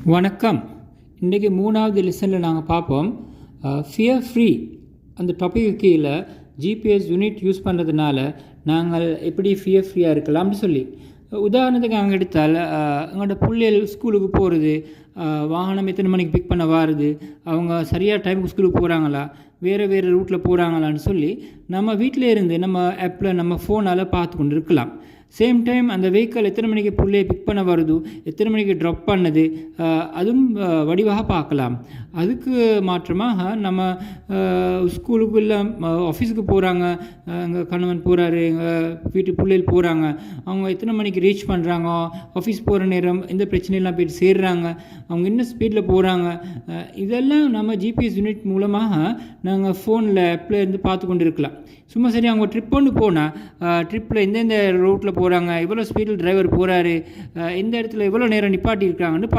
வணக்கம். இன்றைக்கி 3வது லெசனில் நாங்கள் பார்ப்போம் ஃபியர் ஃப்ரீ அந்த டாப்பிக்கு கீழே ஜிபிஎஸ் யூனிட் யூஸ் பண்ணுறதுனால நாங்கள் எப்படி ஃபியர் ஃப்ரீயாக இருக்கலாம்னு சொல்லி உதாரணத்துக்கு நாங்கள் எடுத்தால் எங்களோட பிள்ளைகள் ஸ்கூலுக்கு போகிறது, வாகனம் எத்தனை மணிக்கு பிக் பண்ண வாருது, அவங்க சரியாக டைமுக்கு ஸ்கூலுக்கு போகிறாங்களா, வேறு ரூட்டில் போகிறாங்களான்னு சொல்லி நம்ம வீட்டில் இருந்து நம்ம ஆப்பில் நம்ம ஃபோனால் பார்த்து கொண்டு இருக்கலாம். சேம் டைம் அந்த வெஹிக்கிள் எத்தனை மணிக்கு பிள்ளையை பிக் பண்ண வருது, எத்தனை மணிக்கு ட்ராப் பண்ணுது, அதுவும் வடிவாக பார்க்கலாம். அதுக்கு மாற்றமாக நம்ம ஸ்கூலுக்கு இல்லை ஆஃபீஸுக்கு போகிறாங்க, எங்கள் கணவன் போகிறாரு, எங்கள் வீட்டு பிள்ளைகள் போகிறாங்க, அவங்க எத்தனை மணிக்கு ரீச் பண்ணுறாங்க, ஆஃபீஸ் போகிற நேரம் எந்த பிரச்சனையெல்லாம் போய்ட்டு சேர்றாங்க, அவங்க என்ன ஸ்பீடில் போகிறாங்க, இதெல்லாம் நம்ம ஜிபிஎஸ் யூனிட் மூலமாக நாங்கள் ஃபோனில் ஆப்பில் இருந்து பார்த்து கொண்டு இருக்கலாம். சும்மா சரி அவங்க ட்ரிப் கொண்டு போனால் ட்ரிப்பில் எந்தெந்த ரூட்டில் போகிறாங்க, எவ்வளோ ஸ்பீடில் டிரைவர் போகிறாரு, எந்த இடத்துல எவ்வளோ நேரம் நிப்பாட்டி இருக்காங்கன்னு